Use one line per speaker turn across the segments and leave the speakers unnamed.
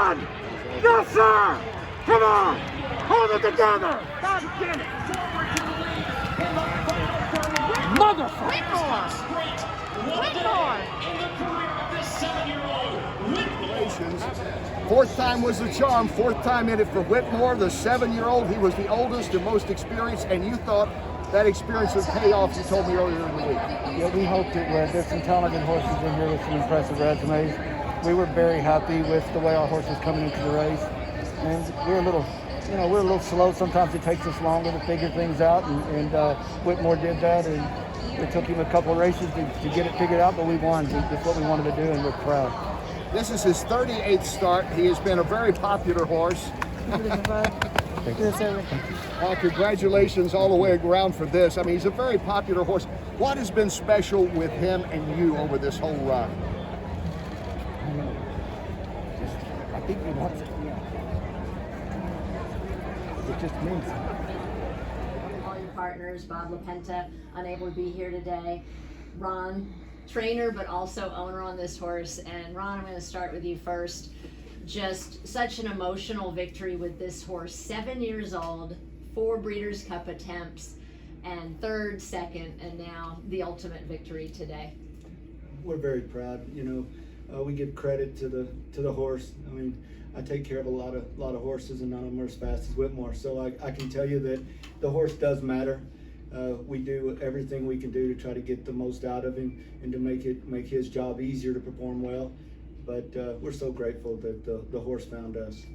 Run! Yes, sir! Come on! Hold it together! God damn it! Motherfucker! Whitmore!
Congratulations. Fourth time was the charm. Fourth time in it for Whitmore, the 7-year-old. He was the oldest and most experienced, and you thought that experience would pay off, you told me earlier in the week.
Yeah, we hoped it would. There's some talented horses in here with some impressive resumes. We were very happy with the way our horse was coming into the race. And we're a little slow. Sometimes it takes us longer to figure things out, and Whitmore did that, and it took him a couple of races to get it figured out, but we won. That's what we wanted to do, and we're proud.
This is his 38th start. He has been a very popular horse. Congratulations all the way around for this. I mean, he's a very popular horse. What has been special with him and you over this whole run?
I think he wants it. It just means
all your partners, Bob LaPenta, unable to be here today. Ron, trainer, but also owner on this horse. And Ron, I'm going to start with you first. Just such an emotional victory with this horse. 7 years old, 4 Breeders' Cup attempts, and third, second, and now the ultimate victory today.
We're very proud. We give credit to the horse. I mean, I take care of a lot of horses, and none of them are as fast as Whitmore. So I can tell you that the horse does matter. We do everything we can do to try to get the most out of him and to make his job easier to perform well. But we're so grateful that the horse found us.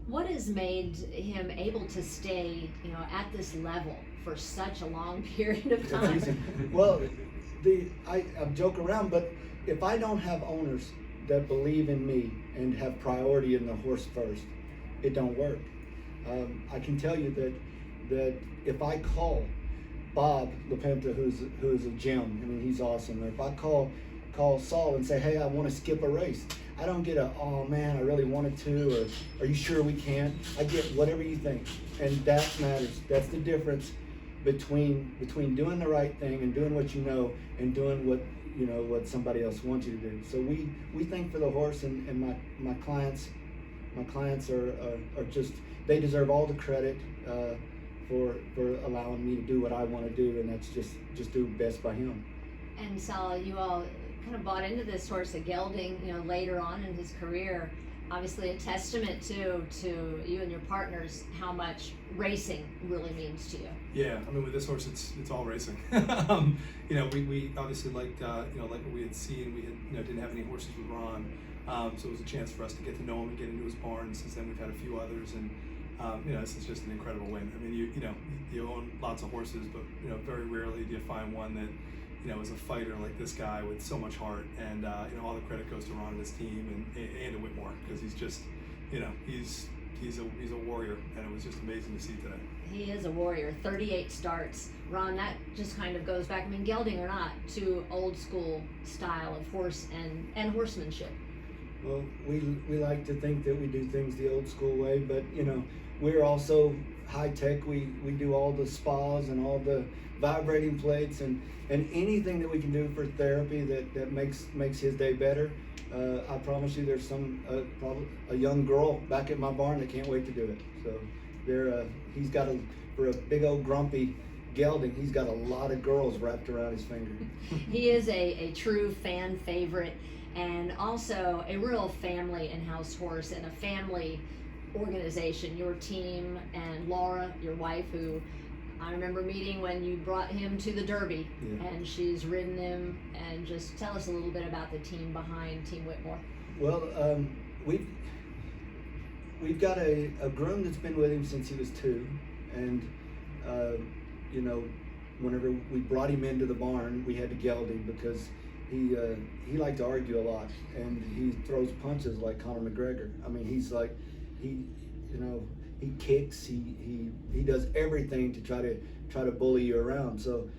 What has made him able to stay, at this level for such a long period of time?
Well, I joke around, but if I don't have owners that believe in me and have priority in the horse first, it don't work. I can tell you that if I call Bob LaPenta, who's a gem, I mean, he's awesome. Or if I call Sol and say, hey, I want to skip a race, I don't get oh man, I really wanted to, or are you sure we can't? I get whatever you think, and that matters. That's the difference between doing the right thing and doing what you know and doing what somebody else wants you to do. So we think for the horse, and my clients are just, they deserve all the credit for allowing me to do what I want to do, and that's just do best by him.
And Sol, you all kind of bought into this horse at gelding, later on in his career. Obviously a testament to you and your partners how much racing really means to you.
Yeah, I mean, with this horse, it's all racing. We obviously liked like what we had seen. We had didn't have any horses with Ron, so it was a chance for us to get to know him and get into his barn. Since then, we've had a few others, and this is just an incredible win. I mean, you own lots of horses, but very rarely do you find one that is a fighter like this guy with so much heart, and all the credit goes to Ron and his team and to Whitmore, because he's just he's a warrior, and it was just amazing to see today.
He is a warrior. 38 starts. Ron, that just kind of goes back, I mean, gelding or not, to old school style of horse and horsemanship.
Well, we like to think that we do things the old school way, but we're also high tech. We do all the spas and all the vibrating plates and anything that we can do for therapy that makes his day better. I promise you, there's probably a young girl back at my barn that can't wait to do it. So he's got for a big old grumpy gelding, he's got a lot of girls wrapped around his finger.
He is a true fan favorite, and also a real family in-house horse and a family organization. Your team and Laura, your wife, who I remember meeting when you brought him to the Derby, yeah. And she's ridden him. And just tell us a little bit about the team behind Team Whitmore.
Well, we've got a groom that's been with him since he was 2, and whenever we brought him into the barn, we had to geld him because he liked to argue a lot, and he throws punches like Conor McGregor. I mean, he's like he kicks, he does everything to try to bully you around. So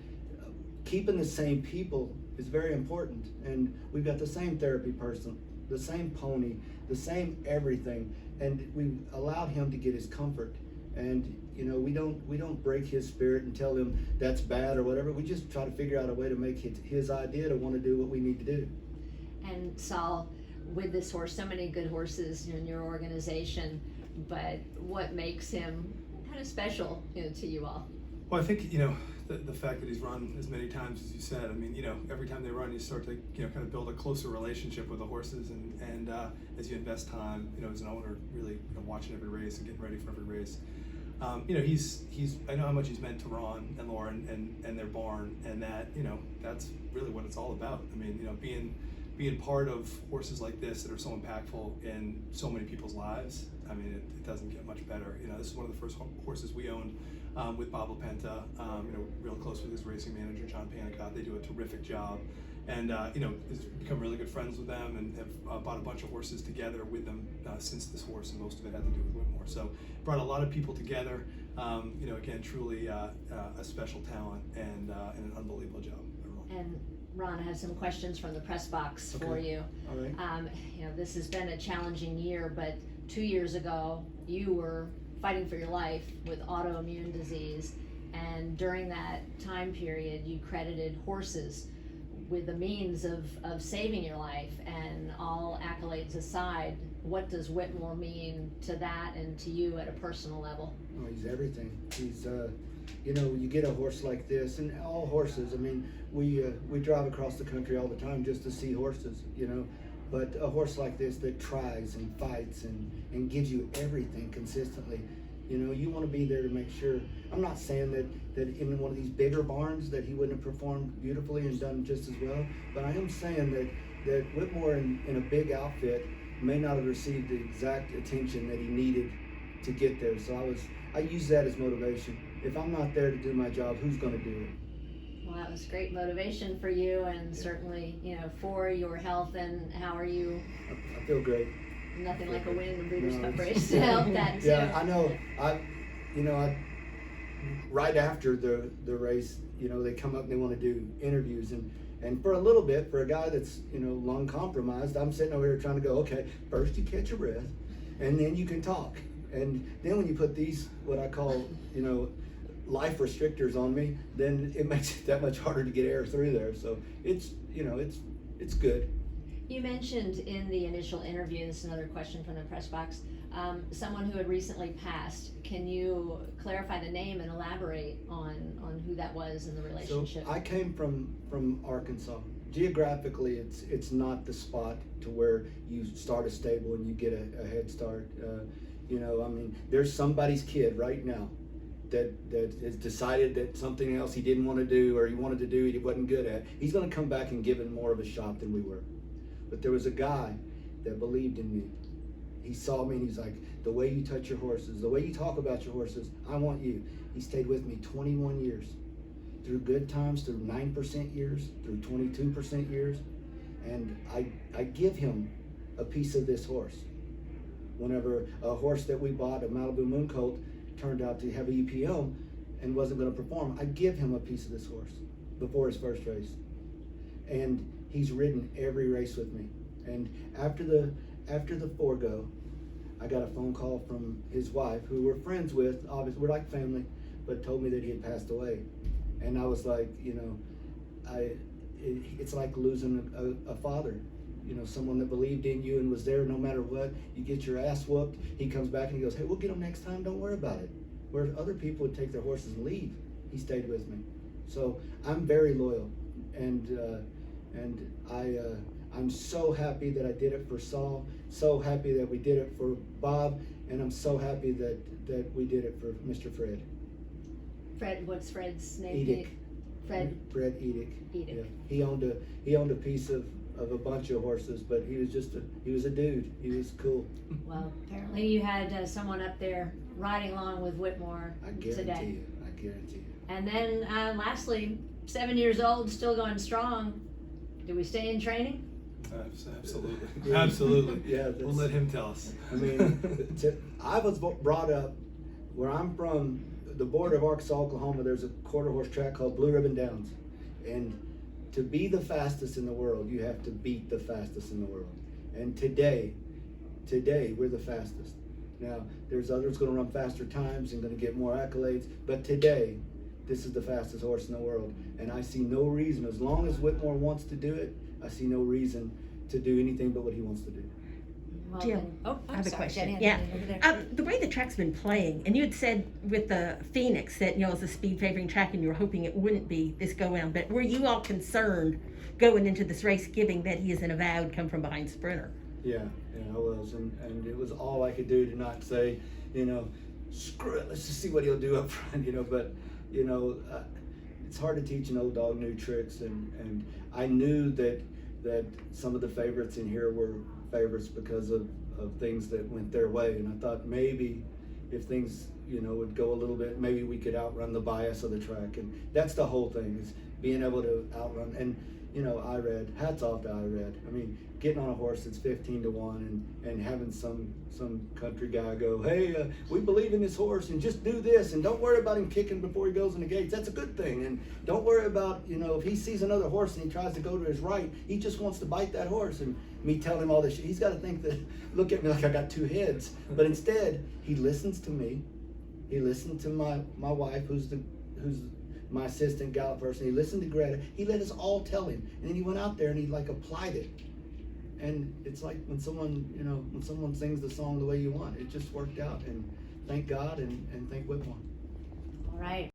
keeping the same people is very important, and we've got the same therapy person, the same pony, the same everything, and we allowed him to get his comfort. And we don't break his spirit and tell him that's bad or whatever. We just try to figure out a way to make his idea to want to do what we need to do.
And Sol, with this horse, so many good horses in your organization, but what makes him kind of special, to you all?
Well, I think, the fact that he's run as many times as you said, I mean, every time they run, you start to, kind of build a closer relationship with the horses, and as you invest time, as an owner, really watching every race and getting ready for every race. I know how much he's meant to Ron and Lauren and their barn, and that, that's really what it's all about. I mean, being part of horses like this that are so impactful in so many people's lives, I mean, it doesn't get much better. This is one of the first horses we owned with Bob LaPenta, real close with his racing manager, John Panicott. They do a terrific job. And, has become really good friends with them, and have bought a bunch of horses together with them since this horse, and most of it had to do with Whitmore. So brought a lot of people together, again, truly a special talent and an unbelievable job, everyone.
And Ron, I have some questions from the press box for you.
All right.
This has been a challenging year, but 2 years ago, you were fighting for your life with autoimmune disease, and during that time period, you credited horses with the means of saving your life. And all accolades aside, what does Whitmore mean to that and to you at a personal level?
Oh, he's everything. He's, you get a horse like this, and all horses, I mean, we drive across the country all the time just to see horses, but a horse like this that tries and fights and gives you everything consistently, you want to be there to make sure. I'm not saying that in one of these bigger barns that he wouldn't have performed beautifully and done just as well, but I am saying that Whitmore in a big outfit may not have received the exact attention that he needed to get there. So I use that as motivation. If I'm not there to do my job, who's going to do it?
Well, that was great motivation for you, and certainly, for your health. And how are you?
I feel great.
Nothing like a win in the Breeders' Cup race to help that too.
Yeah, I know. I right after the race, they come up and they want to do interviews, and for a little bit, for a guy that's lung compromised, I'm sitting over here trying to go, okay, first you catch your breath, and then you can talk, and then when you put these what I call life restrictors on me, then it makes it that much harder to get air through there. So it's it's good.
You mentioned in the initial interview, this is another question from the press box, someone who had recently passed. Can you clarify the name and elaborate on who that was in the relationship?
So I came from Arkansas. Geographically, it's not the spot to where you start a stable and you get a head start. There's somebody's kid right now that has decided that something else he didn't want to do, or he wanted to do he wasn't good at. He's going to come back and give him more of a shot than we were. But there was a guy that believed in me. He saw me and he's like, the way you touch your horses, the way you talk about your horses, I want you. He stayed with me 21 years. Through good times, through 9% years, through 22% years. And I give him a piece of this horse. Whenever a horse that we bought, a Malibu Moon Colt, turned out to have a EPO and wasn't going to perform, I give him a piece of this horse before his first race. And he's ridden every race with me. And after the forego, I got a phone call from his wife, who we're friends with, obviously we're like family, but told me that he had passed away. And I was like, it's like losing a father, someone that believed in you and was there no matter what. You get your ass whooped, he comes back and he goes, hey, we'll get him next time, don't worry about it. Where other people would take their horses and leave, he stayed with me. So I'm very loyal, and I'm so happy that I did it for Sol, so happy that we did it for Bob, and I'm so happy that we did it for Mr. Fred.
Fred, what's Fred's name?
Edick.
Fred
Edick.
Edick.
Yeah. He owned a piece of a bunch of horses, but he was a dude. He was cool.
Well, apparently you had someone up there riding along with Whitmore today.
I guarantee you.
And then lastly, 7 years old, still going strong. Do we stay in training?
Absolutely. Absolutely.
Yeah,
we'll let him tell us.
I mean, I was brought up where I'm from, the border of Arkansas, Oklahoma. There's a quarter horse track called Blue Ribbon Downs, and to be the fastest in the world, you have to beat the fastest in the world. And today we're the fastest. Now, there's others going to run faster times and going to get more accolades, but today, this is the fastest horse in the world. And I see no reason, as long as Whitmore wants to do it, I see no reason to do anything but what he wants to do.
Well,
Jim,
then- oh,
I have a
sorry,
question.
Jenny,
Yeah.
over there.
The way the track's been playing, and you had said with the Phoenix that, you know, it's a speed favoring track and you were hoping it wouldn't be this go round, but were you all concerned going into this race, given that he is an avowed come from behind sprinter?
Yeah, I was, and it was all I could do to not say, you know, screw it, let's just see what he'll do up front, you know, but, you know, it's hard to teach an old dog new tricks, and I knew that some of the favorites in here were favorites because of things that went their way, and I thought maybe if things, you know, would go a little bit, maybe we could outrun the bias of the track, and that's the whole thing, is being able to outrun. And you know, hats off to Irad. I mean, getting on a horse that's 15 to 1 and having some country guy go, hey, we believe in this horse and just do this and don't worry about him kicking before he goes in the gates. That's a good thing. And don't worry about, you know, if he sees another horse and he tries to go to his right, he just wants to bite that horse. And me telling him all this shit, he's got to think that, look at me like I got two heads. But instead, he listens to me. He listened to my wife, who's my assistant gallop person. He listened to Greta. He let us all tell him, and then he went out there and he like applied it. And it's like when someone sings the song the way you want, it just worked out. And thank God and thank Whitmore.
All right.